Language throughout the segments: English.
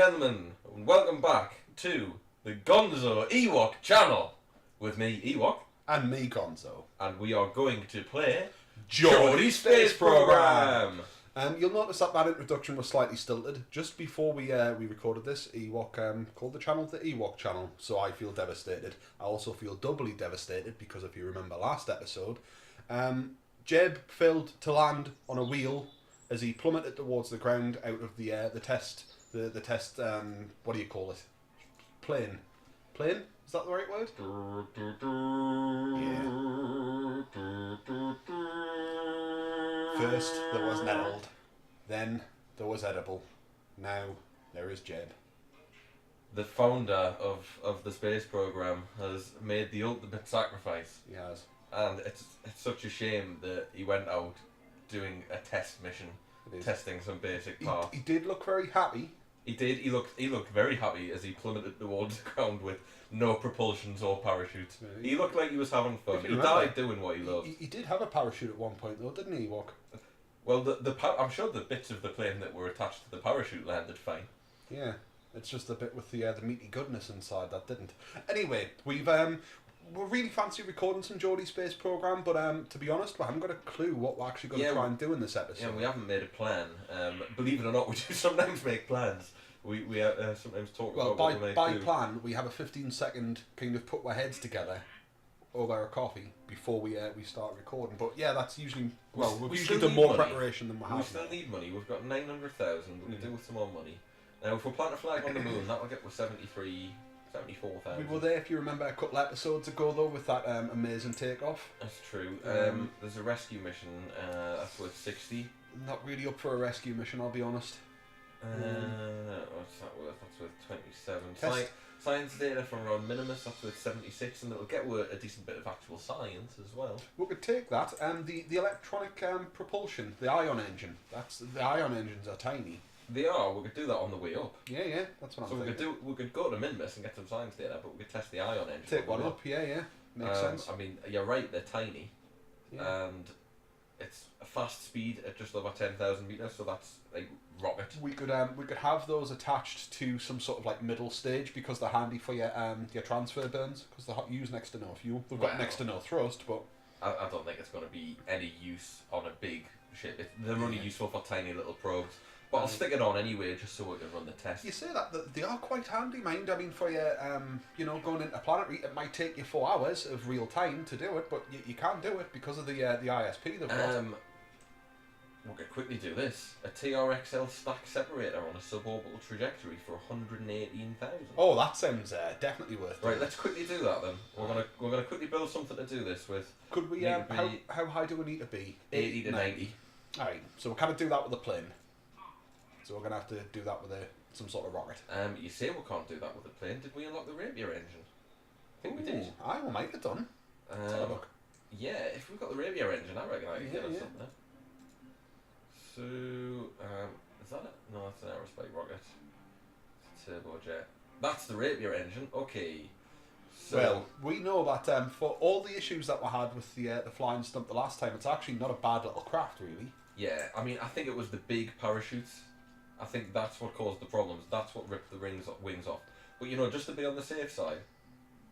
gentlemen, and welcome back to the GonzoEwok channel with me, Ewok, and me, Gonzo, and we are going to play Geordie Space Program. You'll notice that introduction was slightly stilted. Just before we recorded this, Ewok called the channel the Ewok channel, so I feel devastated. I also feel doubly devastated because if you remember last episode, Jeb failed to land on a wheel as he plummeted towards the ground out of the test. The test, what do you call it? Plane? Is that the right word? Yeah. First there was Nettled, then there was Edible, now there is Jeb. The founder of the space program has made the ultimate sacrifice. He has. And it's such a shame that he went out doing a test mission, testing some basic parts. He did look very happy. He did. He looked very happy as he plummeted towards the ground with no propulsions or parachutes. Yeah, he looked like he was having fun. He died doing what he loved. He did have a parachute at one point though, didn't he, Ewok? Well, I'm sure the bits of the plane that were attached to the parachute landed fine. Yeah, it's just the bit with the meaty goodness inside that didn't. Anyway, we really fancy recording some Geordie Space Program, but to be honest, we haven't got a clue what we're actually going to try and do in this episode. Yeah, we haven't made a plan. Believe it or not, we do sometimes make plans. We sometimes talk about what we might do. By plan, we have a 15-second kind of put our heads together over a coffee before we start recording. But yeah, that's usually we've usually done more preparation than we have. We still need money. We've got 900,000. We can do with some more money. Now, if we plant a flag on the moon, that will get with 74,000. We were there, if you remember, a couple episodes ago though, with that amazing takeoff. That's true. There's a rescue mission. That's worth 60. Not really up for a rescue mission, I'll be honest. What's that worth? That's worth 27. Science data from Ron Minimus, that's worth 76, and it'll get a decent bit of actual science as well. We could take that. The electronic propulsion, the ion engine. The ion engines are tiny. They are. We could do that on the way up. Yeah, that's what I'm thinking. So we could go to Minimus and get some science data, but we could test the ion engine. Take one up, yeah. Makes sense. I mean, you're right, they're tiny. Yeah. And it's a fast speed at just over 10,000 meters, so that's like rocket. We could have those attached to some sort of like middle stage because they're handy for your transfer burns because they use next to no fuel. They've got next to no thrust, but I don't think it's going to be any use on a big ship. They're only useful for tiny little probes. But I'll stick it on anyway, just so we can run the test. You say that they are quite handy, mind. I mean, for your, going into planetary, it might take you 4 hours of real time to do it, but you can do it because of the ISP they've got. We could quickly do this. A TRXL stack separator on a suborbital trajectory for 118,000. Oh, that sounds definitely worth it. Right, let's quickly do that then. We're gonna quickly build something to do this with. Could we? How high do we need to be? 80 to 90. All right, so we'll kind of do that with a plane. So we're going to have to do that with some sort of rocket. You say we can't do that with a plane. Did we unlock the R.A.P.I.R engine? I think we did. We might have done. Let's have a look. Yeah, if we've got the R.A.P.I.R engine, I reckon I can get us something. So, is that it? No, that's an R.A.P.I.E.R rocket. It's a turbojet. That's the R.A.P.I.R engine. Okay. So, well, we know that for all the issues that we had with the flying stump the last time, it's actually not a bad little craft, really. Yeah, I mean, I think it was the big parachutes. I think that's what caused the problems. That's what ripped the wings off. But just to be on the safe side,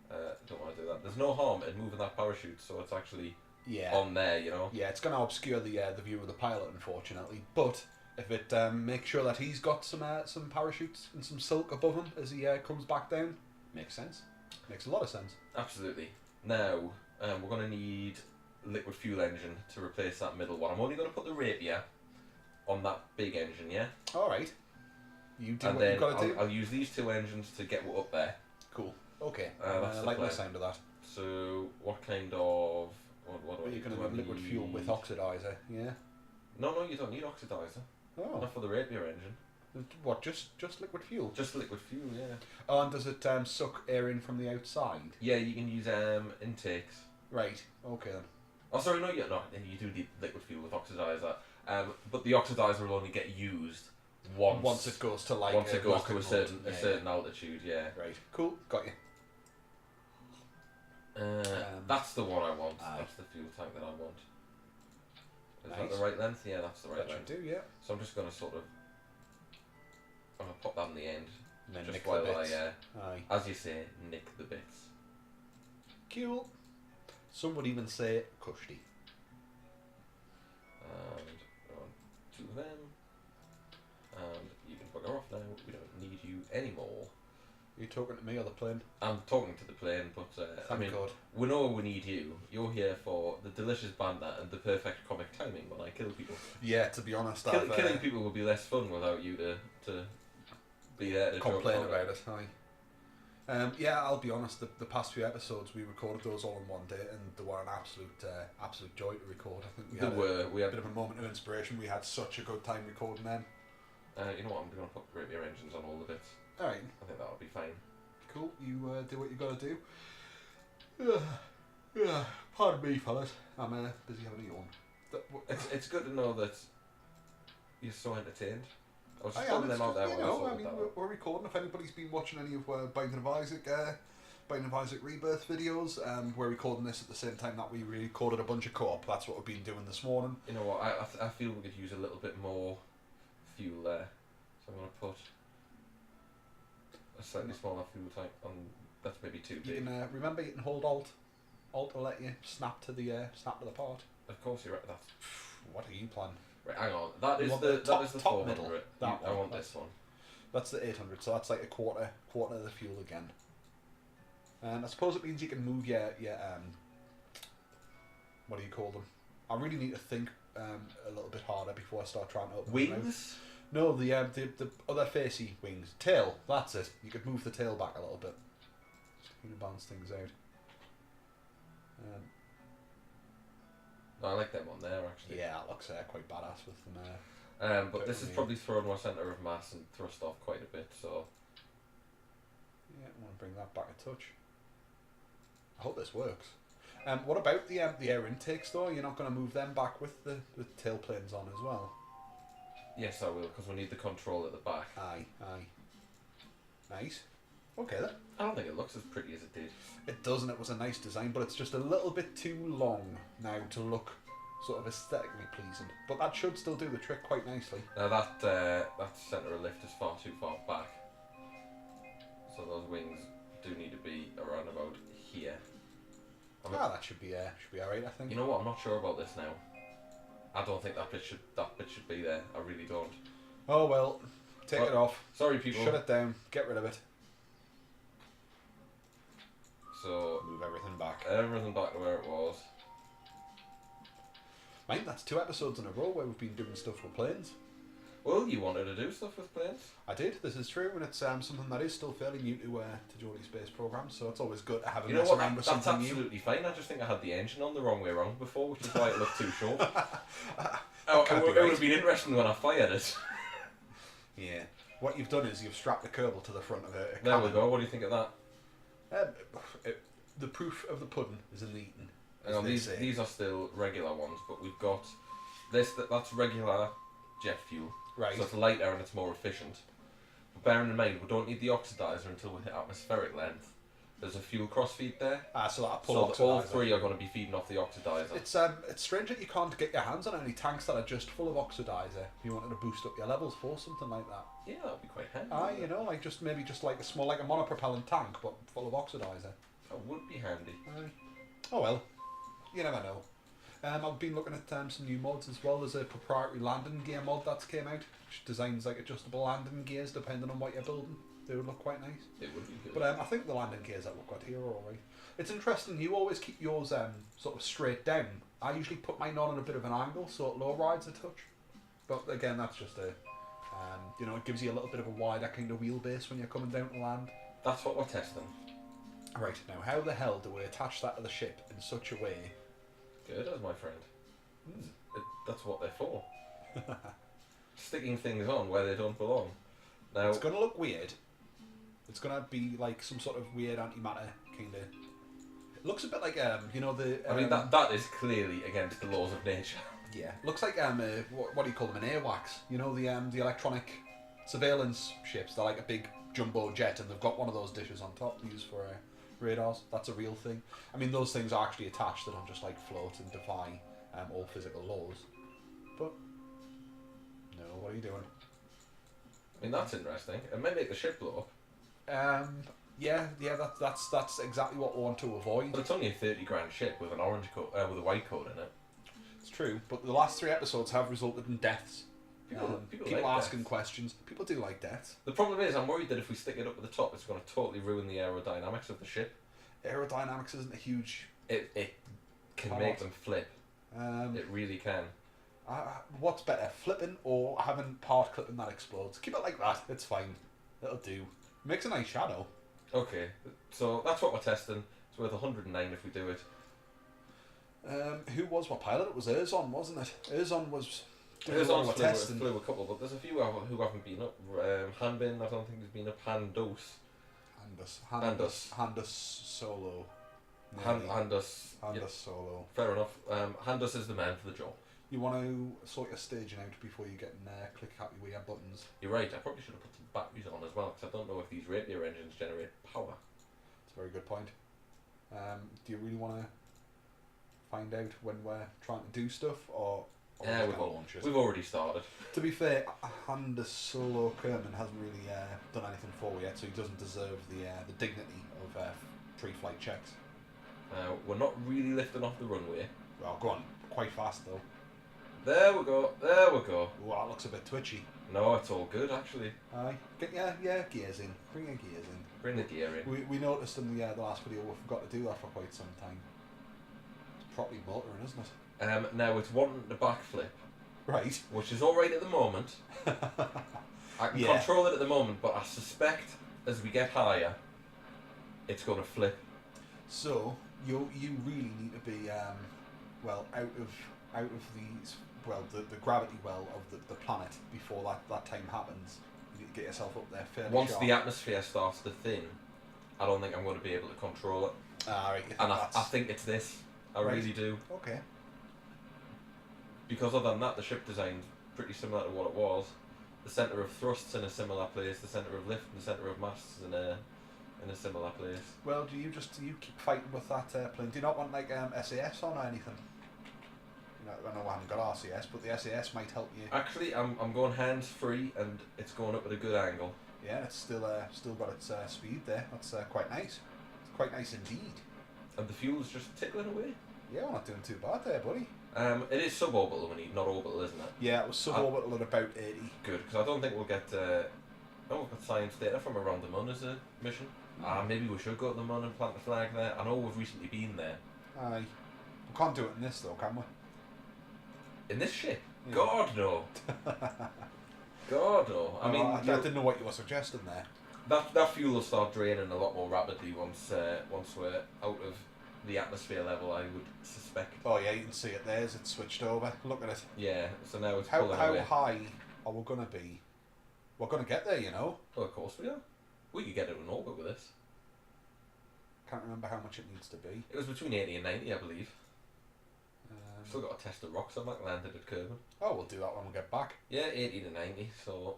don't want to do that. There's no harm in moving that parachute, so it's actually on there. Yeah, it's going to obscure the view of the pilot, unfortunately. But if it makes sure that he's got some parachutes and some silk above him as he comes back down, makes sense. Makes a lot of sense. Absolutely. Now we're going to need liquid fuel engine to replace that middle one. I'm only going to put the R.A.P.I.R on that big engine, yeah? Alright. You do and what then you've got to do. I'll use these two engines to get up there. Cool. Okay. I like the sound of that. So, what kind of... What are you going to need liquid fuel with oxidizer, yeah? No, you don't need oxidizer. Oh. Not for the R.A.P.I.R engine. What, just liquid fuel? Just liquid fuel, yeah. Oh, and does it suck air in from the outside? Yeah, you can use intakes. Right, okay then. Oh, sorry, no, you do need liquid fuel with oxidizer. But the oxidizer will only get used once it goes to a certain altitude. Yeah. Right. Cool. Got you. That's the one I want. That's the fuel tank that I want. Is that the right length? Yeah, that's the right length. That should do. Yeah. So I'm just going to sort of. I'm going to pop that in the end. And then just nick while the bits. I, as you say, nick the bits. Cool. Some would even say cushy. And on 2 of them. And you can bugger off now. We don't need you anymore. Are you talking to me or the plane? I'm talking to the plane, but I mean, God. we know we need you. You're here for the delicious banter and the perfect comic timing when I kill people. Yeah, to be honest, Killing people would be less fun without you to be there to complain joke about it. Aye. Yeah, I'll be honest. The past few episodes we recorded those all in one day, and they were an absolute joy to record. I think we had a bit of a moment of inspiration. We had such a good time recording them. You know what? I'm going to put R.A.P.I.R engines on all the bits. Alright. I think that'll be fine. Cool. You do what you got to do. Yeah. Pardon me, fellas. I'm busy having a yawn. It's good to know that you're so entertained. I was just I am. putting them out there. You when I know, saw I mean, that. we're recording. If anybody's been watching any of Binding of Isaac Rebirth videos, we're recording this at the same time that we recorded a bunch of co-op. That's what we've been doing this morning. You know what? I feel we could use a little bit more fuel there, so I'm going to put a slightly smaller fuel tank on. That's maybe too big. You can remember you can hold Alt will let you snap to the part. Of course, you're right. That's What are you planning? right. Hang on. That is want the the top- that is the top 400. middle, that I one. want this one. That's the 800. So that's like a quarter of the fuel again. And I suppose it means you can move your what do you call them? I really need to think a little bit harder before I start trying to open them out. Wings. No, the other facey wings. Tail, that's it. You could move the tail back a little bit. Just to balance things out. No, I like them on there actually. Yeah, it looks quite badass with them. But this is probably thrown my centre of mass and thrust off quite a bit, so... Yeah, I want to bring that back a touch. I hope this works. What about the air intakes though? You're not going to move them back with the tail planes on as well? Yes, I will, because we need the control at the back. Aye. Nice. Okay then. I don't think it looks as pretty as it did. It doesn't. It was a nice design, but it's just a little bit too long now to look sort of aesthetically pleasing. But that should still do the trick quite nicely. Now that centre of lift is far too far back, so those wings do need to be around about here. That should be alright, I think. You know what? I'm not sure about this now. I don't think that bit should be there. I really don't. Oh well, take it off. Sorry, people. Shut it down. Get rid of it. So Move everything back. Everything back to where it was. Mate, that's 2 episodes in a row where we've been doing stuff with planes. Well, you wanted to do stuff with planes. I did. This is true, and it's something that is still fairly new to Geordie Space Program. So it's always good to have a You know mess what? around with That's something new. absolutely fine. I just think I had the engine on the wrong way around before, which is why it looked too short. Can't be It would right. have been interesting when I fired it. Yeah. What you've done is you've strapped the Kerbal to the front of it. There we go. What do you think of that? The proof of the pudding is in the eating. Hang on, these are still regular ones, but we've got that's regular jet fuel. Right. So it's lighter and it's more efficient. But bearing in mind, we don't need the oxidizer until we hit atmospheric length. There's a fuel crossfeed there. So that pull So all oxidizer. 3 are going to be feeding off the oxidizer. It's strange that you can't get your hands on any tanks that are just full of oxidizer. If you wanted to boost up your levels for something like that. Yeah, that would be quite handy. You know, like maybe like a small, like a monopropellant tank, but full of oxidizer. That would be handy. Oh well, you never know. I've been looking at some new mods as well. There's a proprietary landing gear mod that's came out, which designs like adjustable landing gears depending on what you're building. They would look quite nice. It would be good. But I think the landing gears that we've got here are alright. It's interesting, you always keep yours sort of straight down. I usually put mine on at a bit of an angle so it low rides a touch. But again, that's just it gives you a little bit of a wider kind of wheelbase when you're coming down to land. That's what we're testing. Right, now how the hell do we attach that to the ship in such a way? Good as my friend. That's what they're for. Sticking things on where they don't belong. Now it's going to look weird. It's going to be like some sort of weird antimatter kind of... It looks a bit like, the... I mean, that is clearly against the laws of nature. Yeah. Looks like, what do you call them, an airwax? You know, the electronic surveillance ships. They're like a big jumbo jet and they've got one of those dishes on top used for radars. That's a real thing. I mean, those things are actually attached. They don't just like float and defy all physical laws. But, no, what are you doing? I mean, that's interesting. It might make the ship blow up. Yeah, that's exactly what we want to avoid. But it's only a 30 grand ship with an orange coat, with a white coat in it. It's true, but the last 3 episodes have resulted in deaths. People People like asking deaths. questions. People do like deaths. The problem is, I'm worried that if we stick it up at the top, it's going to totally ruin the aerodynamics of the ship. Aerodynamics isn't a huge. It can Part. make them flip. Um, It really can. what's better, flipping or having part clipping that explodes? Keep it like that. It's fine. It'll do. Makes a nice shadow. Okay, so that's what we're testing. It's worth 109 if we do it. Who was my pilot? It was Erzon, wasn't it? Erzon was doing There's a lot on of flew, testing. flew a couple, but there's a few who haven't been up. Hanbin, I don't think has been up. Handos. Handus Solo. Handus. Handus Yeah, Solo. fair enough. Handus is the man for the job. You want to sort your staging out before you get in there, click happy with your buttons. You're right, I probably should have put some batteries on as well, because I don't know if these R.A.P.I.R engines generate power. That's a very good point. Do you really want to find out when we're trying to do stuff, or Yeah, we've already started. To be fair, Handus Solo Kerman hasn't really done anything for you yet, so he doesn't deserve the dignity of pre-flight checks. We're not really lifting off the runway. Well, go on, quite fast though. There we go, there we go. Oh, that looks a bit twitchy. No, it's all good actually. Aye, get gears in. Bring your gears in. Bring the gear in. We noticed in the last video we forgot to do that for quite some time. It's properly motoring, isn't it? Now it's wanting the backflip, Right. which is alright at the moment. I can Yeah. control it at the moment, but I suspect as we get higher, it's going to flip. So you really need to be well out of these the gravity well of the planet before that time happens. You need to get yourself up there fairly Once sharp. the atmosphere starts to thin, I don't think I'm going to be able to control it. Right, you think And I that's- think it's this. I Right. really do. Okay. Because other than that, the ship design's pretty similar to what it was. The centre of thrust's in a similar place. The centre of lift and the centre of mass is in a similar place. Well, do you keep fighting with that plane? Do you not want like SAS on or anything? You know, I know I haven't got RCS, but the SAS might help you. Actually, I'm going hands free and it's going up at a good angle. Yeah, it's still got its speed there. That's quite nice. It's quite nice indeed. And the fuel's just tickling away. Yeah, we're not doing too bad there, buddy. It is suborbital when not orbital, isn't it? Yeah, it was suborbital at about 80. Good, because I don't think we'll get. We've got science data from around the moon as a mission. Maybe we should go to the moon and plant the flag there. I know we've recently been there. Aye. We can't do it in this though, can we? In this ship? Yeah. God no. God no. I mean, I didn't know what you were suggesting there. that fuel will start draining a lot more rapidly once we're out of the atmosphere level, I would suspect. Oh yeah, you can see it there as it's switched over. Look at it. Yeah, so now it's How pulling away. high are we going to be? We're going to get there, you know. Well, of course we are. We could get it in orbit with this. Can't remember how much it needs to be. It was between 80 and 90, I believe. Still got to test the rocks on that landed at Kerbin. Oh, we'll do that when we get back. Yeah, 80 to 90, so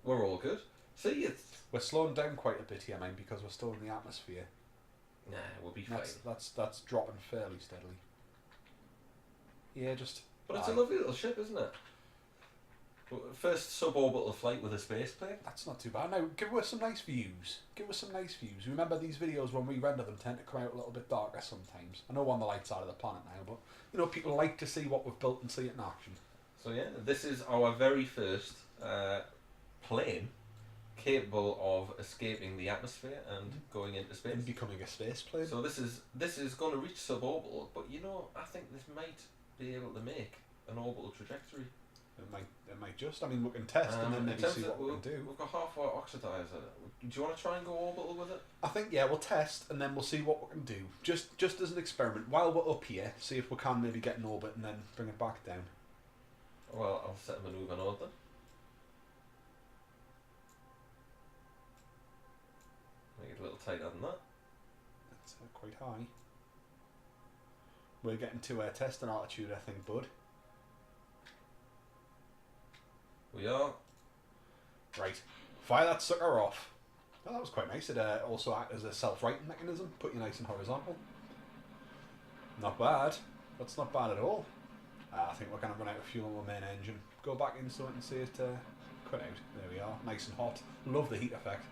we're all good. See, it's... We're slowing down quite a bit here, mate, because we're still in the atmosphere. Nah, we'll be fine. That's dropping fairly steadily. Yeah, just. But it's a lovely little ship, isn't it? First suborbital flight with a space plane. That's not too bad. Now, give us some nice views. Give us some nice views. Remember, these videos, when we render them, tend to come out a little bit darker sometimes. I know we're on the light side of the planet now, but, you know, people like to see what we've built and see it in action. So yeah, this is our very first plane capable of escaping the atmosphere and going into space. And becoming a space plane. So this is going to reach suborbital, but you know, I think this might be able to make an orbital trajectory. It might just. I mean, we can test and then maybe see what we can do. We've got half-hour oxidizer. Do you want to try and go orbital with it? I think, yeah, we'll test and then we'll see what we can do. Just as an experiment. While we're up here, see if we can maybe get in orbit and then bring it back down. Well, I'll set a manoeuvre node then. Make it a little tighter than that. It's quite high. We're getting to testing altitude, I think, bud. We are. Right. Fire that sucker off. Oh, that was quite nice. It also acts as a self-righting mechanism. Put you nice and horizontal. Not bad. That's not bad at all. I think we're going to run out of fuel on the main engine. Go back into it and see it cut out. There we are, nice and hot. Love the heat effect.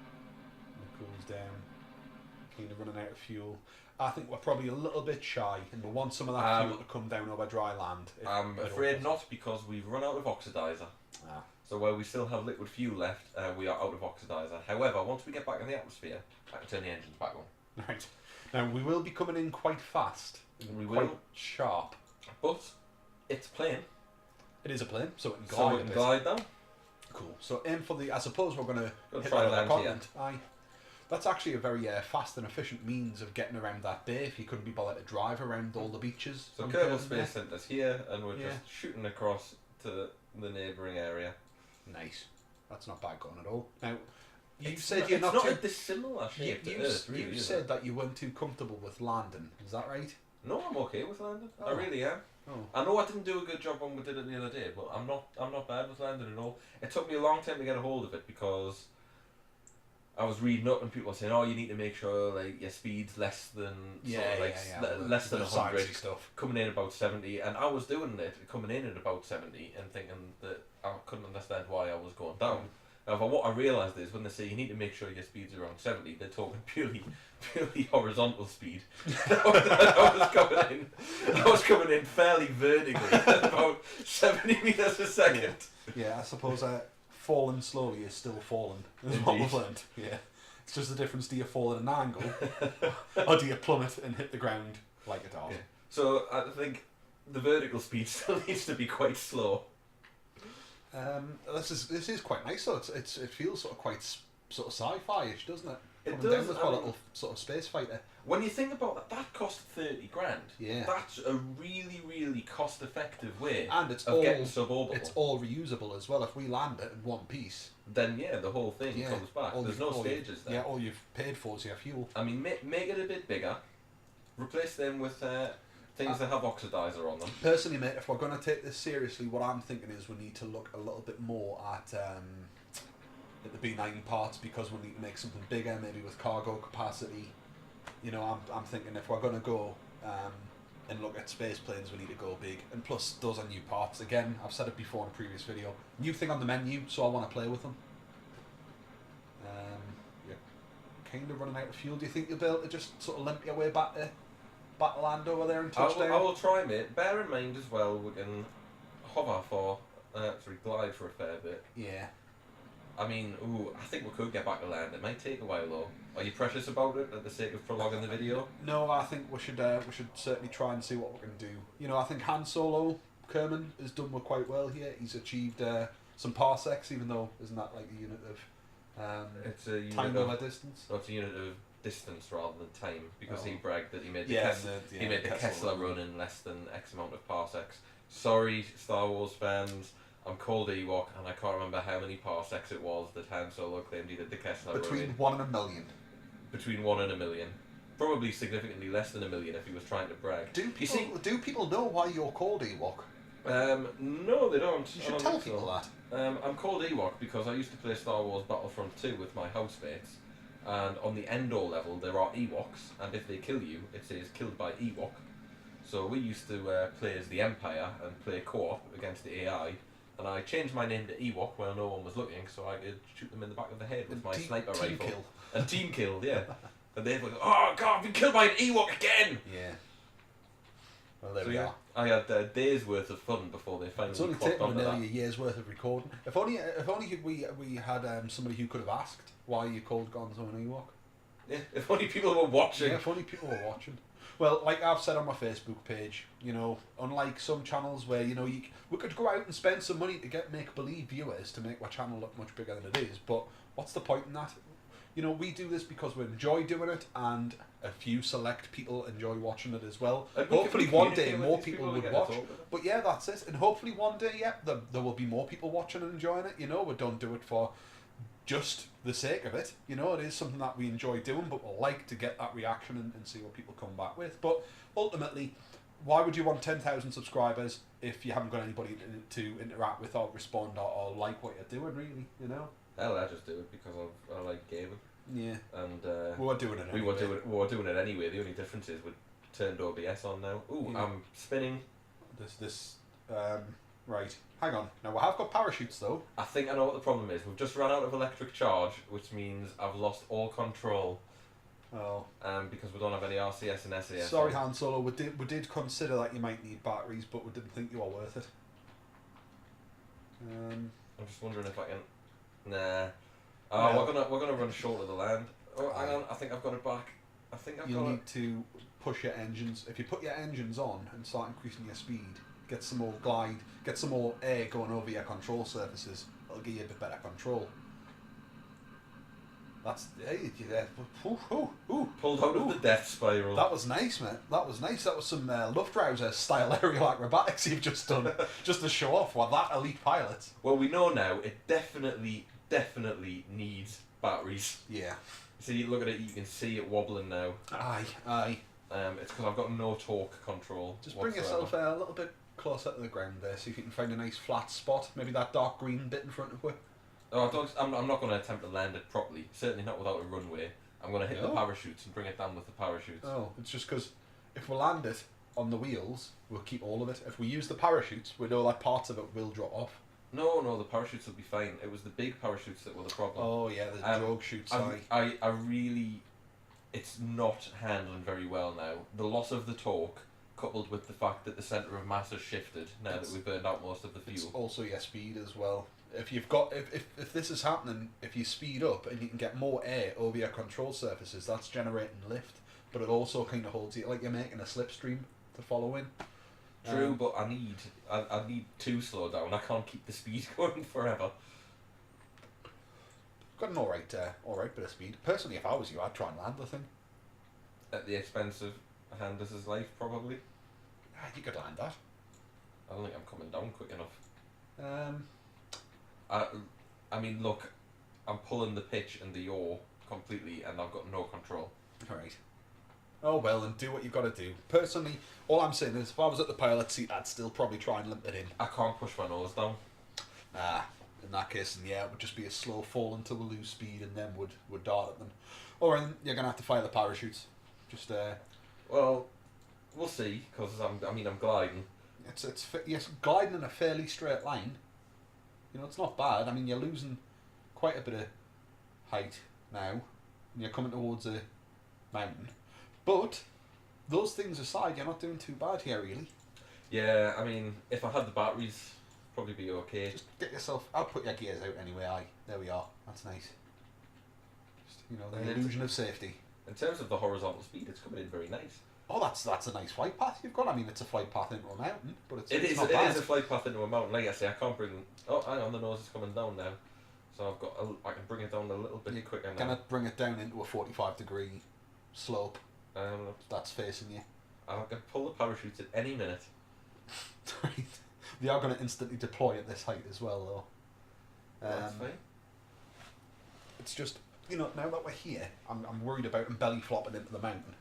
It cools down. Kind of running out of fuel. I think we're probably a little bit shy, and we want some of that fuel to come down over dry land. I'm afraid not, because we've run out of oxidizer. Ah. So while we still have liquid fuel left, we are out of oxidizer. However, once we get back in the atmosphere, I can turn the engines back on. Right. Now, we will be coming in quite fast. We quite will. Sharp. But it's plane. It is a plane, so it can glide. So we can glide down. Cool. So aim for the... I suppose we're going to hit try that land continent. Aye. That's actually a very fast and efficient means of getting around that bay if you couldn't be bothered to drive around all the beaches. So Kerbal Space Centre's here, and we're just shooting across to the neighbouring area. Nice. That's not bad going at all. Now, you said you're not not too... a dissimilar shape to Earth, really, you said that you weren't too comfortable with landing. Is that right? No, I'm okay with landing. Oh. I really am. Oh. I know I didn't do a good job when we did it the other day, but I'm not bad with landing at all. It took me a long time to get a hold of it because I was reading up and people were saying, "Oh, you need to make sure like your speed's less than less than 100, stuff. coming in about 70." And I was doing it, coming in at about 70, and thinking that I couldn't understand why I was going down. However, what I realised is when they say you need to make sure your speed's around 70, they're talking purely horizontal speed. I was coming in fairly vertically at about 70 metres a second. Yeah, I suppose falling slowly is still falling, is what we've learned. Yeah. It's just the difference, do you fall at an angle, or do you plummet and hit the ground like a dog? Yeah. So I think the vertical speed still needs to be quite slow. This is quite nice though. It feels sort of quite sort of sci-fi-ish, doesn't it? It Coming does. down with a little sort of space fighter. When you think about that, that cost 30 grand. Yeah. That's a really, really cost-effective way and it's of all, getting suborbital. It's all reusable as well. If we land it in one piece, then yeah, the whole thing comes back. There's no stages there. Yeah, all you've paid for is your fuel. I mean, make it a bit bigger. Replace them with things that have oxidizer on them. Personally, mate, if we're going to take this seriously, what I'm thinking is we need to look a little bit more at the B9 parts, because we need to make something bigger, maybe with cargo capacity. You know, I'm thinking if we're going to go and look at space planes, we need to go big. And plus, those are new parts. Again, I've said it before in a previous video. New thing on the menu, so I want to play with them. You're kind of running out of fuel. Do you think you'll be able to just sort of limp your way back to land over there and touch down? I will try, mate. Bear in mind as well, we can hover for, glide for a fair bit. Yeah. I mean, I think we could get back to land. It might take a while though. Are you precious about it at the sake of prolonging the video? No, I think we should certainly try and see what we can do. You know, I think Han Solo Kerman has done quite well here. He's achieved some parsecs, even though isn't that like a unit of it's a unit time of over distance? No, it's a unit of distance rather than time, because he bragged that he made the Kessel Kessler run in less than X amount of parsecs. Sorry, Star Wars fans. I'm called Ewok, and I can't remember how many parsecs it was that Han Solo claimed he did the Kessler run in. Between 1 and a million. Between 1 and a million. Probably significantly less than a million if he was trying to brag. Do people know why you're called Ewok? No, they don't. You should tell people that. I'm called Ewok because I used to play Star Wars Battlefront 2 with my housemates, and on the Endor level there are Ewoks, and if they kill you, it says killed by Ewok. So we used to play as the Empire and play co-op against the AI. And I changed my name to Ewok while no one was looking, so I could shoot them in the back of the head with my sniper rifle. Kill. And team kill, yeah. And they were like, "Oh God, I've been killed by an Ewok again!" Yeah. Well, there we are. I had a day's worth of fun before they finally. It's only clocked taken onto nearly a year's worth of recording. If only we had somebody who could have asked why you called Gonzo an Ewok. Yeah, if only people were watching. Yeah, if only people were watching. Well, like I've said on my Facebook page, you know, unlike some channels where, you know, we could go out and spend some money to get make-believe viewers to make our channel look much bigger than it is, but what's the point in that? You know, we do this because we enjoy doing it, and a few select people enjoy watching it as well. Hopefully one day more people would watch. But yeah, that's it. And hopefully one day, yeah, there will be more people watching and enjoying it. You know, we don't do it for just the sake of it. You know, it is something that we enjoy doing, but we'll like to get that reaction and see what people come back with. But ultimately, why would you want 10,000 subscribers if you haven't got anybody to interact with or respond or like what you're doing, really, you know? Hell, I just do it because I like gaming. Yeah. And we were doing it anyway. We were doing it anyway. The only difference is we turned OBS on now. Ooh, yeah. I'm spinning. This Right. Hang on. Now, we have got parachutes, though. I think I know what the problem is. We've just run out of electric charge, which means I've lost all control. Oh. Because we don't have any RCS and SAS. Sorry, Han Solo. We did consider that you might need batteries, but we didn't think you were worth it. I'm just wondering if I can. Nah. Oh, Well, we're gonna run short of the land. Oh, hang on. I think I've got it back. I think I've you'll got need to push your engines. If you put your engines on and start increasing your speed, get some more glide, get some more air going over your control surfaces. It'll give you a bit better control. That's pulled out of the death spiral. That was nice, mate. That was nice. That was some Luftrauser style aerial acrobatics you've just done, just to show off what that elite pilot. Well, we know now it definitely needs batteries. Yeah. See, look at it. You can see it wobbling now. Aye. It's because I've got no torque control. Just bring yourself a little bit closer to the ground there, see if you can find a nice flat spot. Maybe that dark green bit in front of you. Oh, I'm not going to attempt to land it properly. Certainly not without a runway. I'm going to hit the parachutes and bring it down with the parachutes. Oh, it's just because if we land it on the wheels, we'll keep all of it. If we use the parachutes, we know that parts of it will drop off. No, the parachutes will be fine. It was the big parachutes that were the problem. Oh yeah, the drogue chutes. I really, it's not handling very well now. The loss of the torque, coupled with the fact that the centre of mass has shifted now that we've burned out most of the fuel. It's also your speed as well. If you've got if this is happening, if you speed up and you can get more air over your control surfaces, that's generating lift. But it also kind of holds you like you're making a slipstream to follow in. True, but I need to slow down. I can't keep the speed going forever. Got an alright bit of speed. Personally, if I was you, I'd try and land the thing. At the expense of Handus's life, probably. You could land that. I don't think I'm coming down quick enough. I mean, look, I'm pulling the pitch and the yaw completely, and I've got no control. Alright. Oh well, and do what you've got to do. Personally, all I'm saying is, if I was at the pilot seat, I'd still probably try and limp it in. I can't push my nose down. In that case, then yeah, it would just be a slow fall until we lose speed, and then would dart at them. Or you're gonna have to fire the parachutes. Just Well, we'll see, because I'm gliding. Yes, gliding in a fairly straight line. You know, it's not bad. I mean, you're losing quite a bit of height now, and you're coming towards a mountain. But those things aside, you're not doing too bad here, really. Yeah, I mean, if I had the batteries, probably be okay. Just get yourself. I'll put your gears out anyway. There we are. That's nice. Just, you know, the illusion of safety. In terms of the horizontal speed, it's coming in very nice. Oh, that's a nice flight path you've got. I mean, it's a flight path into a mountain, but it's It not bad. is a flight path into a mountain. Like I say, I can't bring. Oh, hang on, the nose is coming down now, so I can bring it down a little bit quicker now. Can I bring it down into a 45-degree slope that's facing you? I can pull the parachutes at any minute. Right. They are going to instantly deploy at this height as well, though. That's fine. It's just, you know, now that we're here, I'm worried about him belly flopping into the mountain.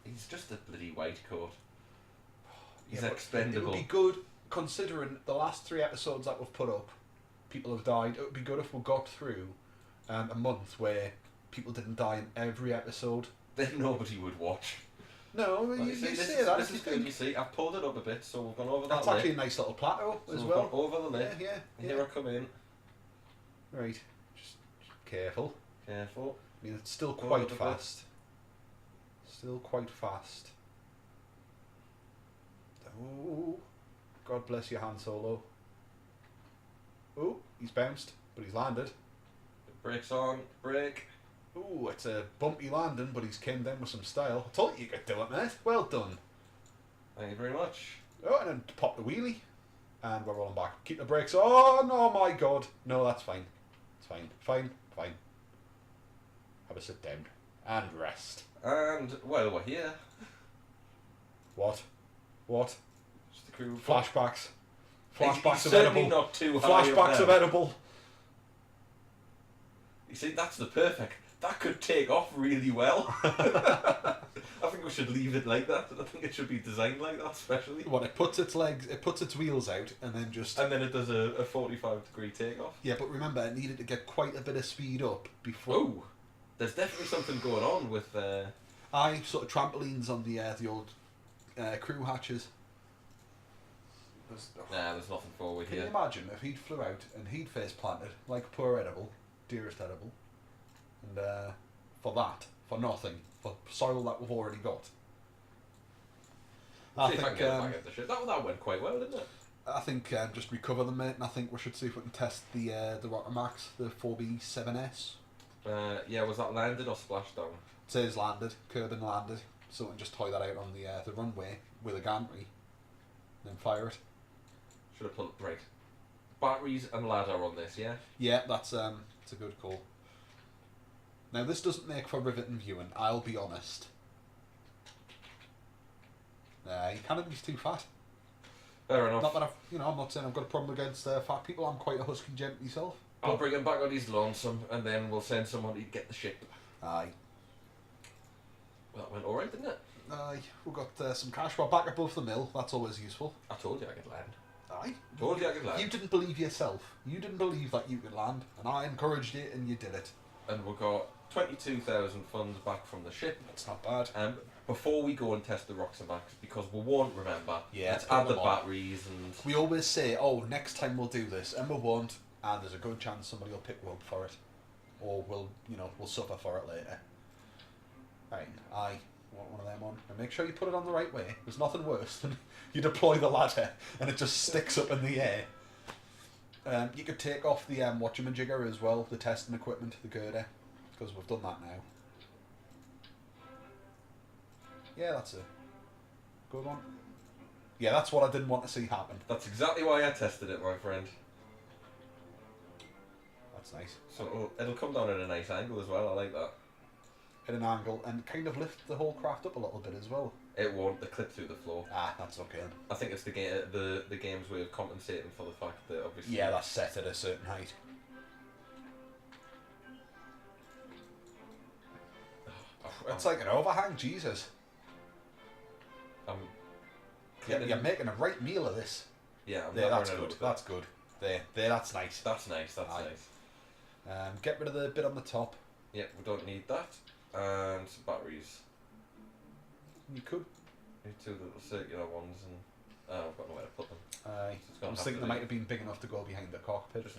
He's just a bloody white coat. He's Yeah, expendable. It would be good, considering the last 3 episodes that we've put up, people have died. It would be good if we got through a month where people didn't die in every episode. Then nobody would watch. No, Well, you see, say that. This is good, you see. I've pulled it up a bit, so we've gone over That's that actually lip. a nice little plateau So as we've well. gone over the lip. Yeah. And here I come in. Right. Just careful. Careful. I mean, it's still Go quite over the fast. Still quite fast. Oh, God bless you, Han Solo. Oh, he's bounced, but he's landed. Brakes on. Brake. Oh, it's a bumpy landing, but he's came down with some style. I told you could do it, mate. Well done. Thank you very much. Oh, and then pop the wheelie. And we're rolling back. Keep the brakes. Oh, no, my God. No, that's fine. It's fine. Fine. Have a sit down. And rest. And, well, we're here. What? Just the crew. Flashbacks. He's Flashbacks of certainly edible. not too high up Flashbacks now. of edible. You see, that's the perfect. That could take off really well. I think we should leave it like that. I think it should be designed like that, especially. What, it puts its wheels out, and then just... And then it does a 45-degree takeoff. Yeah, but remember, it needed to get quite a bit of speed up before... Oh, there's definitely something going on with... Sort of trampolines on the old crew hatches. There's nothing forward Can here. you imagine if he'd flew out and he'd face planted like poor Edible, dearest Edible, and for nothing, for soil that we've already got. See if I can get it back at the ship. That went quite well, didn't it? I think just recover them, mate, and I think we should see if we can test the R.A.P.I.R, the 4B7S. Was that landed or splashdown? It says landed, Kerbin landed, so we can just tie that out on the runway with a gantry, then fire it. Should have put right. Batteries and ladder on this, yeah? Yeah, it's a good call. Now this doesn't make for riveting viewing, I'll be honest. Canada's too fat. Fair enough. Not that I'm not saying I've got a problem against fat people. I'm quite a husky gent myself. I'll bring him back on his lonesome, and then we'll send someone to get the ship. Aye. Well, that went alright, didn't it? Aye. We've got some cash. We're back above the mill. That's always useful. I told you I could land. Aye. Told you I could land. You didn't believe yourself. You didn't believe that you could land, and I encouraged you, and you did it. And we got 22,000 funds back from the ship. That's not bad. Before we go and test the Roxamax, because we won't remember, Yeah, let's put add the them on. batteries and... We always say, oh, next time we'll do this, and we won't, and there's a good chance somebody will pick up for it. Or we'll suffer for it later. Right, I want one of them on. And make sure you put it on the right way. There's nothing worse than you deploy the ladder and it just sticks up in the air. You could take off the whatchamajigger as well, the testing equipment, the girder, because we've done that now. Yeah, that's a good one. Yeah, that's what I didn't want to see happen. That's exactly why I tested it, my friend. That's nice. So it'll come down at a nice angle as well, I like that. At an angle, and kind of lift the whole craft up a little bit as well. It won't, the clip through the floor. That's okay. I think it's the game's way of compensating for the fact that obviously... Yeah, that's set at a certain height. It's like an overhang, Jesus. You're making a right meal of this. Yeah, I'm there, not that's good. That's good. There, that's nice. That's nice. That's nice. Get rid of the bit on the top. Yep, we don't need that. And some batteries. You could. Need two little circular ones, and I've got nowhere to put them. I was thinking they might have been big enough to go behind the cockpit. Just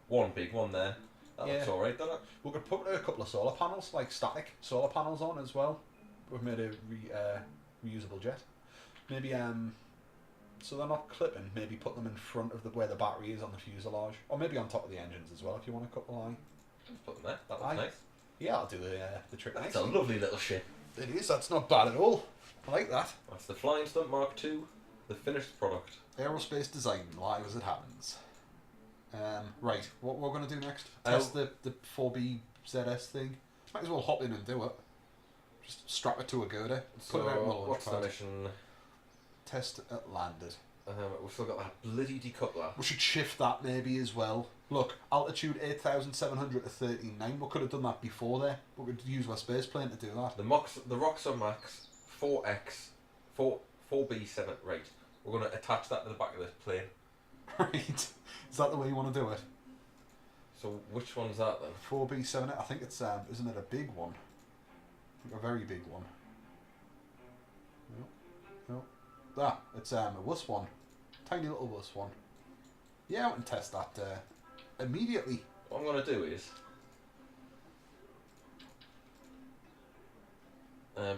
one big one there. That looks alright, doesn't it? We could put a couple of solar panels, like static solar panels on as well. We've made a reusable jet. Maybe so they're not clipping. Maybe put them in front of where the battery is on the fuselage, or maybe on top of the engines as well if you want a couple. Just put them there. That looks nice. Yeah, I'll do the trick. That's a lovely little ship. It is. That's not bad at all. I like that. That's the Flying Stunt Mark II, the finished product. Aerospace design, live as it happens. Right, what we're going to do next? Test the 4B ZS thing. Might as well hop in and do it. Just strap it to a girder. So, put it out in the launch what's pad. the mission? Test it landed. We've still got that bloody decoupler. We should shift that maybe as well. Look, altitude 8,700 to 39. We could have done that before there. We could use our space plane to do that. The Roxamax 4B7. Right, we're going to attach that to the back of this plane. Right. Is that the way you want to do it? So which one's that then? 4B7. I think it's isn't it a big one? I think a very big one. No. It's a wuss one. Tiny little wuss one. Yeah, I want to test that immediately. What I'm going to do is,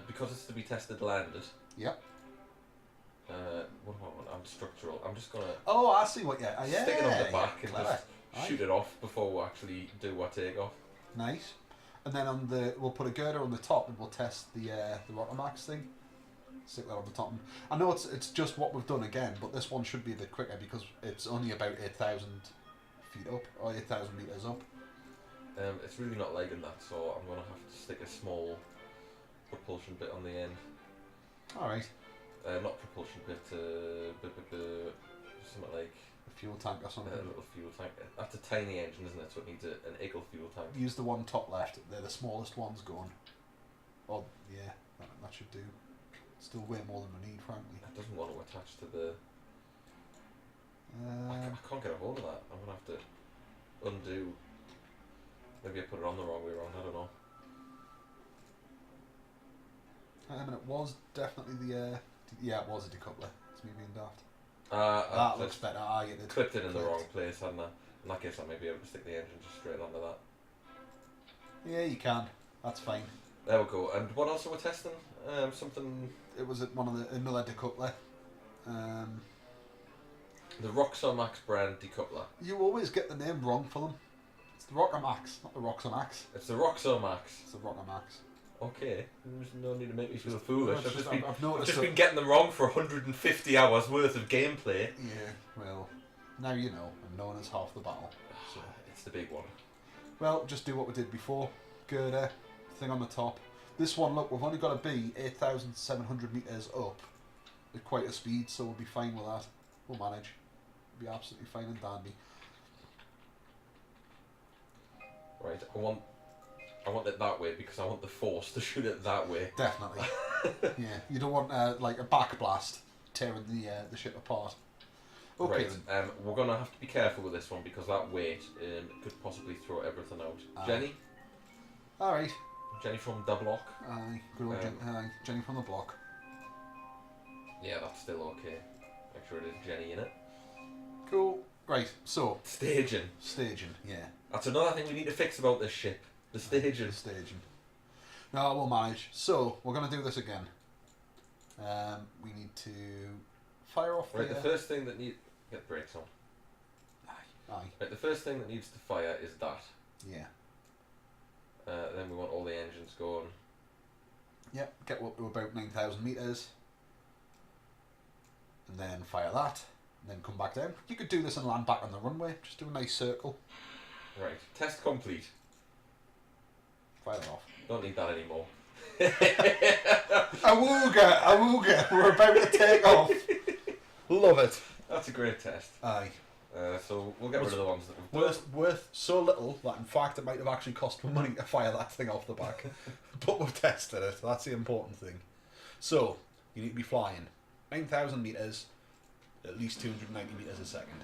because it's to be tested landed. Yep. What do I want? I'm structural. I'm just going to Oh, I see what yeah. stick it on the back and clever. just shoot it off before we actually do our takeoff. Nice. And then we'll put a girder on the top and we'll test the Roxamax thing. Stick that on the top. I know it's just what we've done again, but this one should be a bit quicker because it's only about 8,000 feet up or 8,000 meters up. It's really not liking that, so I'm going to have to stick a small propulsion bit on the end. All right. Not propulsion bit, something like A fuel tank or something. a little fuel tank. That's a tiny engine, isn't it? So it needs an Eagle fuel tank. Use the one top left. They're the smallest ones going. Oh yeah, that should do. Still way more than we need, frankly. It doesn't want to attach to the. I can't get a hold of that. I'm gonna have to undo. Maybe I put it on the wrong way around. I don't know. And it was definitely the. Yeah, it was a decoupler. It's me being daft. That looks better. I get it. Clipped it in the wrong place, hadn't I? In that case, I may be able to stick the engine just straight onto that. Yeah, you can. That's fine. There we go. And what else are we testing? Something... It was at another decoupler. The Roxomax brand decoupler. You always get the name wrong for them. It's the Rockamax, not the Roxomax. It's the Roxomax. It's the Rockamax. Okay, there's no need to make me feel foolish. I've just been getting them wrong for 150 hours worth of gameplay. Yeah, well, now you know, and knowing is half the battle. So. It's the big one. Well, just do what we did before. Girder, thing on the top. This one, look, we've only got to be 8,700 metres up at quite a speed, so we'll be fine with that. We'll manage. We'll be absolutely fine and dandy. Right, I want it that way because I want the force to shoot it that way. Definitely. Yeah, you don't want like a back blast tearing the ship apart. Okay. Right, we're gonna have to be careful with this one because that weight could possibly throw everything out. Jenny. All right. Jenny from the block. Aye, good old Jenny from the block. Yeah, that's still okay. Make sure it is Jenny in it. Cool. Right, so staging. Staging, yeah. That's another thing we need to fix about this ship. The staging. The staging. No, we'll manage. So we're gonna do this again. We need to fire off. Right, the first thing that needs get brakes on. Aye. Right, the first thing that needs to fire is that. Yeah. Then we want all the engines going. Yep. Get up to about 9,000 meters, and then fire that. And then come back down. You could do this and land back on the runway. Just do a nice circle. Right. Test complete. Fire it off. Don't need that anymore. Awooga! We're about to take off. Love it. That's a great test. Aye. So we'll get rid of the ones that we've done. Worth so little that in fact it might have actually cost me money to fire that thing off the back. But we've tested it. That's the important thing. So you need to be flying 9,000 meters. At least 290 meters a second.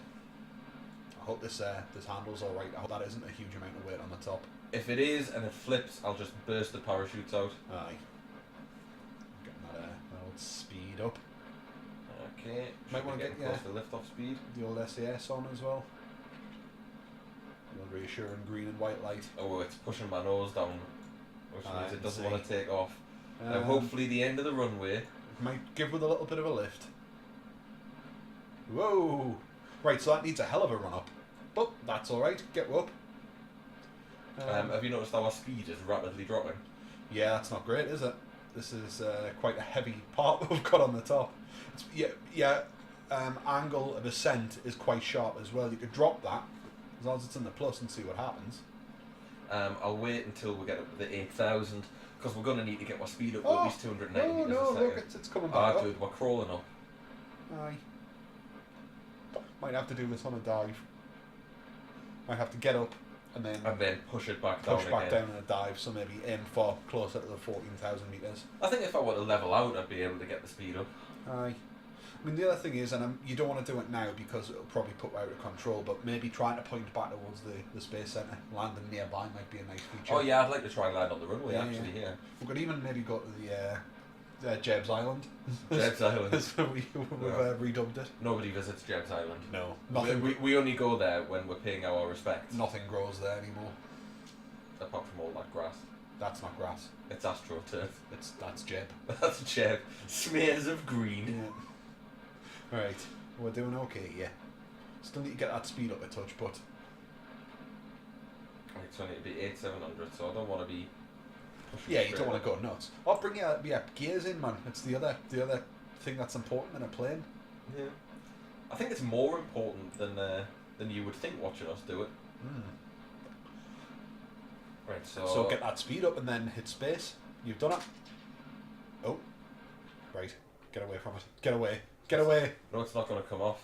I hope this handle's alright. I hope that isn't a huge amount of weight on the top. If it is and it flips, I'll just burst the parachutes out. Aye. Getting that old speed up. Okay. Might want to get close to lift-off speed. The old SAS on as well. The reassuring green and white light. Oh, it's pushing my nose down, which means it doesn't want to take off. Now, hopefully, the end of the runway might give with a little bit of a lift. Whoa! Right, so that needs a hell of a run up. But that's alright, get up. Have you noticed our speed is rapidly dropping? Yeah, that's not great, is it? This is quite a heavy part that we've got on the top. Angle of ascent is quite sharp as well. You could drop that, as long as it's in the plus, and see what happens. I'll wait until we get up to the 8,000, because we're going to need to get our speed up to at least 290 meters a second. Look, it's coming back up. Dude, we're crawling up. Aye. Might have to do this on a dive. Might have to get up and then push it back down. Push back down in a dive, so maybe aim for closer to the 14,000 meters. I think if I were to level out, I'd be able to get the speed up. Aye. I mean, the other thing is, and you don't want to do it now because it'll probably put out of control, but maybe trying to point back towards the space centre, landing nearby might be a nice feature. Oh yeah, I'd like to try and land on the runway actually. Yeah. We could even maybe go to the Jeb's Island. Jeb's Island. We've redubbed it. Nobody visits Jeb's Island. No. We only go there when we're paying our respects. Nothing grows there anymore. Apart from all that grass. That's not grass. It's AstroTurf. That's Jeb. That's Jeb. Smears of green. Yeah. Right. We're doing okay, yeah. Still need to get that speed up a touch, but... Right, so I need to be 8,700, so I don't want to be... Yeah, you don't want to go nuts. I'll bring your gears in, man. It's the other thing that's important in a plane. Yeah. I think it's more important than you would think watching us do it. Right, so get that speed up and then hit space. You've done it. Oh. Right. Get away from it. Get away. Get away. No, it's not going to come off.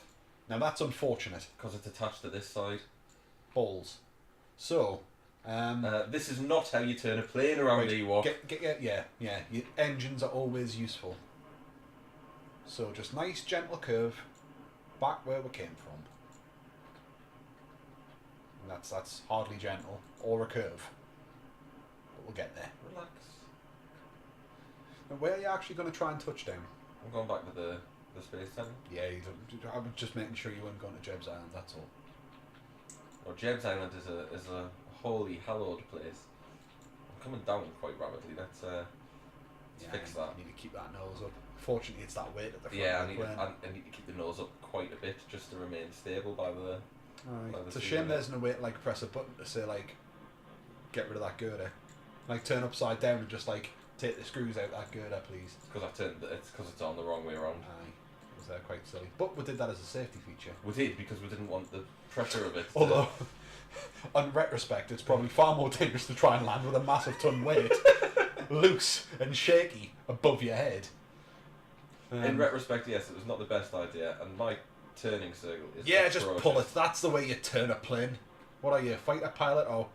Now that's unfortunate. Because it's attached to this side. Balls. So... this is not how you turn a plane around Ewok. Yeah. Your engines are always useful. So just nice gentle curve back where we came from. And that's hardly gentle or a curve. But we'll get there. Relax. Now where are you actually going to try and touch down? I'm going back to the the Space Center. Yeah, I was just making sure you weren't going to Jeb's Island, that's all. Well, Jeb's Island is a holy, hallowed place. I'm coming down quite rapidly. Let's fix that. You need to keep that nose up. Fortunately, it's that weight at the front. Yeah, of the plane. I need to keep the nose up quite a bit just to remain stable by the. By the It's a sea shame level. there's no way to like press a button to say like, get rid of that girder. Like turn upside down and just like take the screws out that girder, please. It's because it's on the wrong way around. Aye, it was quite silly. But we did that as a safety feature. We did because we didn't want the pressure of it. Although, on retrospect, it's probably far more dangerous to try and land with a massive ton weight, loose and shaky above your head. In retrospect, yes, it was not the best idea, and my turning circle is Yeah, just atrocious. pull it. That's the way you turn a plane. What are you, a fighter pilot or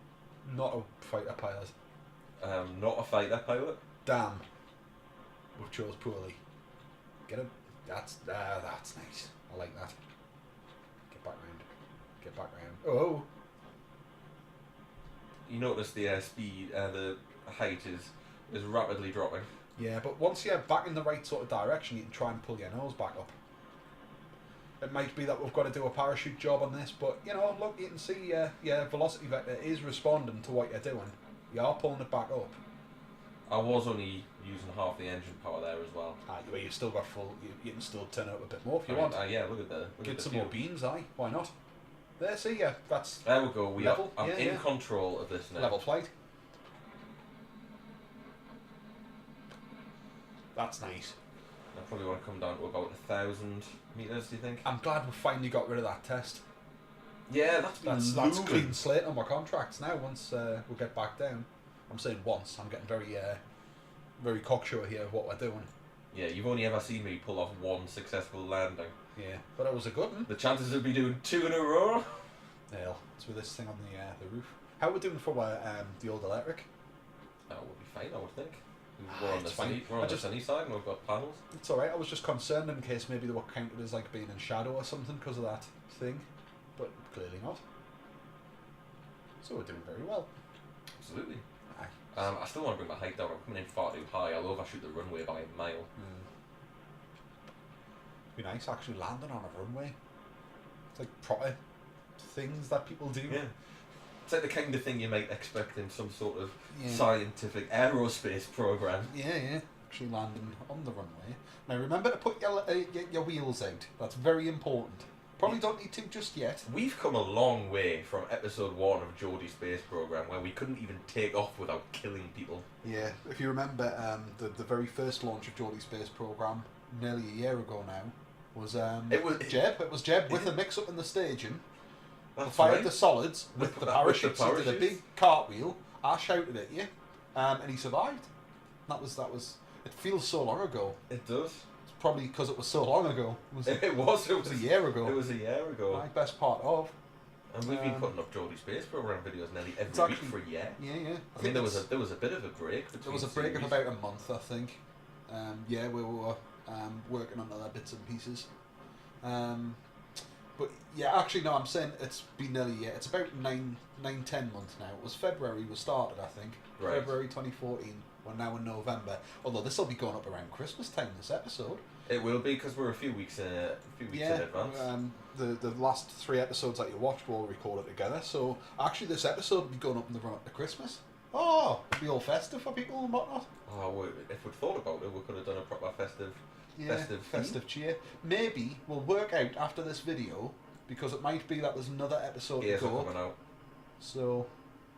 not a fighter pilot? Not a fighter pilot. Damn. We chose poorly. Get it? That's nice. I like that. Get back round. Get back round. Oh. You notice the speed, the height is rapidly dropping. Yeah, but once you're back in the right sort of direction, you can try and pull your nose back up. It might be that we've got to do a parachute job on this, but you know, look, you can see your velocity vector is responding to what you're doing. You are pulling it back up. I was only using half the engine power there as well. Well, you've still got full. You can still turn it up a bit more if you want. Yeah, look at the. Get some more beans, aye? Why not? There, see ya. That's There we go. level. I'm Yeah, in yeah. control of this now. level flight. That's nice. I probably want to come down to about 1,000 meters. Do you think? I'm glad we finally got rid of that test. Yeah, that's been That's looming. clean slate on my contracts now. Once we get back down, I'm saying once. I'm getting very cocksure here of what we're doing. Yeah, you've only ever seen me pull off one successful landing. Yeah, but it was a good one. The chances of me doing 2 in a row. Hell, it's with this thing on the roof. How are we doing for the old electric? That would be fine, I would think. Ah, We're on the it's fine. sunny, we're on the sunny side, and we've got panels. It's alright. I was just concerned in case maybe they were counted as like being in shadow or something because of that thing, but clearly not. So we're doing very well. Absolutely. Aye. I still want to bring my height down. I'm coming in far too high. I'll overshoot the runway by a mile. Be nice actually landing on a runway. It's like proper things that people do. Yeah. It's like the kind of thing you might expect in some sort of Yeah. scientific aerospace program. Yeah. Actually landing on the runway. Now remember to put your wheels out. That's very important. Probably don't need to just yet. We've come a long way from episode 1 of Geordie Space Program, where we couldn't even take off without killing people. Yeah, if you remember, the very first launch of Geordie Space Program nearly a year ago now was Jeb. It was Jeb with a mix-up in the staging. That's Fired right. the solids with the parachutes. He did a parachutes. big cartwheel. I shouted at you, and he survived. That was. It feels so long ago. It does. It's probably because it was so long ago. It was a year ago. It was a year ago. My best part of. And we've been putting up Geordie Space Program videos nearly every Exactly. week for a year. Yeah. I mean, there was a bit of a break between There was a break of series. about a month, I think. Yeah, we were working on other bits and pieces. But yeah, actually, no, I'm saying it's been nearly a year. It's about 10 months now. It was February we started, I think. Right. February 2014. We're now in November. Although this will be going up around Christmas time, this episode. It will be because we're a few weeks in advance. The last 3 episodes that you watched were all recorded together. So actually, this episode will be going up in the run up to Christmas. Oh, it'll be all festive for people and whatnot. Oh, if we'd thought about it, we could have done a proper festive. Yeah, Festive festive cheer. Maybe we'll work out after this video, because it might be that there's another episode Gears to are go coming up. out. So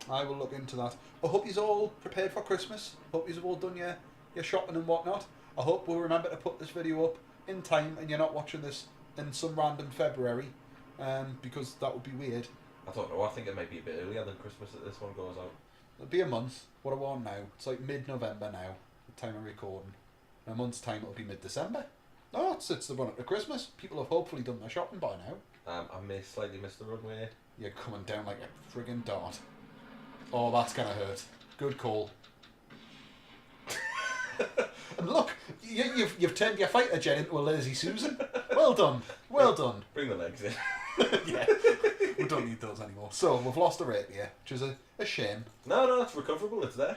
I will look into that. I hope you're all prepared for Christmas. Hope you've all done your shopping and whatnot. I hope we'll remember to put this video up in time and you're not watching this in some random February, because that would be weird. I don't know. I think it might be a bit earlier than Christmas that this one goes out. It'll be a month. What I want now. It's like mid-November now, the time of recording. In a month's time it'll be mid-December. No, it's the run up to Christmas. People have hopefully done their shopping by now. I may slightly miss the runway. You're coming down like a friggin' dart. Oh, that's gonna hurt. Good call. And look, you've turned your fighter jet into a lazy Susan. Well done. Well done. Bring the legs in. Yeah. We don't need those anymore. So, we've lost a R.A.P.I.R, which is a shame. No, it's recoverable. It's there.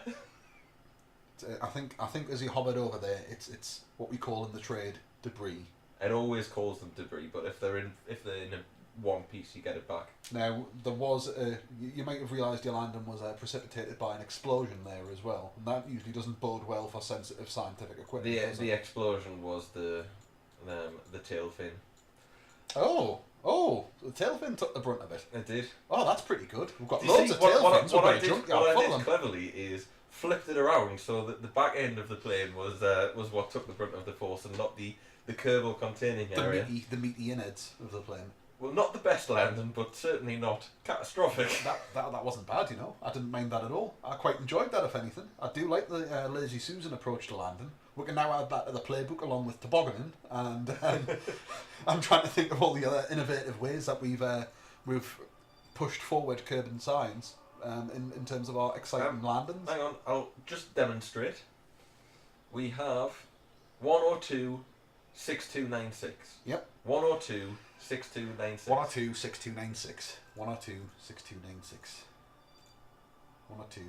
I think as you hovered over there, it's what we call in the trade debris. it always calls them debris. But if they're in one piece, you get it back. Now, there was you might have realised your landing was precipitated by an explosion there as well, and that usually doesn't bode well for sensitive scientific equipment. The explosion was the tail fin. Oh, the tail fin took the brunt of it. It did. Oh, that's pretty good. We've got Do you loads see of tail fins. what I Full of did them. cleverly is flipped it around so that the back end of the plane was what took the brunt of the force and not the kerbal containing area. The meaty innards of the plane. Well, not the best landing, but certainly not catastrophic. That wasn't bad, you know. I didn't mind that at all. I quite enjoyed that, if anything. I do like the Lazy Susan approach to landing. We can now add that to the playbook along with tobogganing, and I'm trying to think of all the other innovative ways that we've pushed forward Kerbin science in terms of our exciting landings. Hang on, I'll just demonstrate. We have 102 6296. Yep. 102 6296. 102 6296. 102 6296. 102.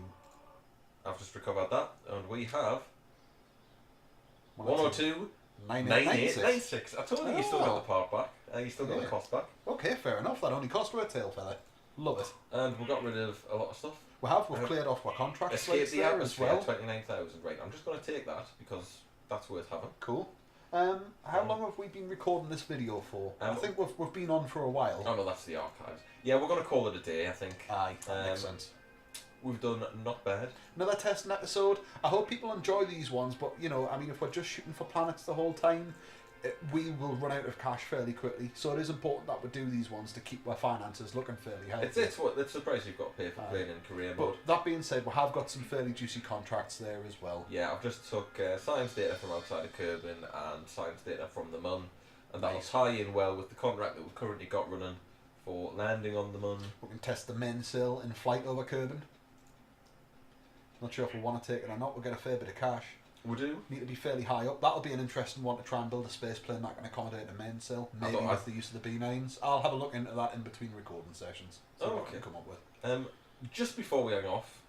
I've just recovered that, and we have 102 9896. I told you you still got the part back. You still got the cost back. Okay, fair enough. That only cost for a tail feather. Love it. And we got rid of a lot of stuff. We've cleared off our contract Escape slates the there atmosphere, as well. 29,000. Right, I'm just going to take that because that's worth having. Cool. How long have we been recording this video for? I think we've been on for a while. Oh no, that's the archives. Yeah, we're going to call it a day, I think. Aye, that makes sense. We've done not bad. Another testing episode. I hope people enjoy these ones, but you know, I mean, if we're just shooting for planets the whole time, we will run out of cash fairly quickly. So it is important that we do these ones to keep our finances looking fairly healthy. It's the price you've got to pay for playing in career mode. But that being said, we have got some fairly juicy contracts there as well. Yeah, I've just took science data from outside of Kerbin and science data from the Mun, and that'll tie in well with the contract that we've currently got running for landing on the Mun. We can test the mainsail in flight over Kerbin. Not sure if we want to take it or not. We'll get a fair bit of cash. We do. Need to be fairly high up. That'll be an interesting one to try and build a space plane that can accommodate a mainsail. Maybe with the use of the B9s. I'll have a look into that in between recording sessions. See what I can come up with. Just before we hang off,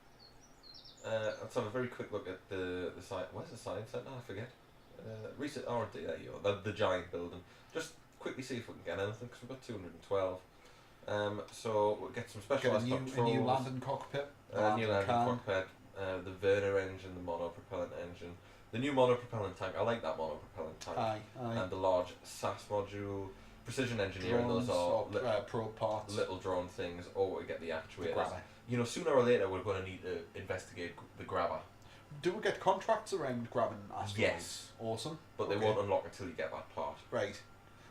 let's have a very quick look at the site. Where's the science centre? I forget. Recent R&D. There you are. The giant building. Just quickly see if we can get anything because we've got 212. So we'll get some specialised controls. A new landing cockpit. New landing cockpit. The Werner engine, the monopropellant engine, the new monopropellant tank. I like that monopropellant tank. Aye. And the large SAS module, precision engineering. Drones, those are probe parts, little drone things, or we get the actuators. grabber. You know, sooner or later we're going to need to investigate the grabber. Do we get contracts around grabbing asteroids? Yes. Awesome. But they won't unlock until you get that part. Right.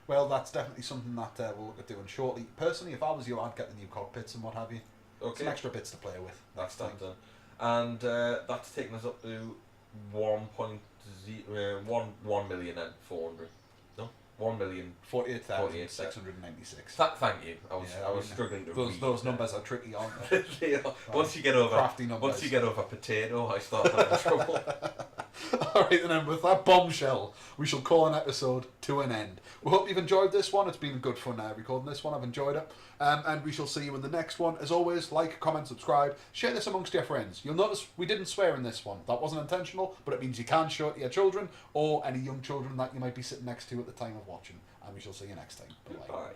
Well, that's definitely something that we'll look at doing shortly. Personally, if I was you, I'd get the new cockpits and what have you. Okay. Some extra bits to play with. That's that done. And that's taken us up to 1,400,000. No, 1,48,696. Thank you. I was struggling to read. Those numbers are tricky, aren't they? They are. Once you get over crafty numbers. Once you get over potato, I start having trouble. Alright, and then with that bombshell, we shall call an episode to an end. We hope you've enjoyed this one. It's been good fun recording this one. I've enjoyed it. And we shall see you in the next one. As always, like, comment, subscribe. Share this amongst your friends. You'll notice we didn't swear in this one. That wasn't intentional, but it means you can show it to your children or any young children that you might be sitting next to at the time of watching. And we shall see you next time. Bye-bye. Bye.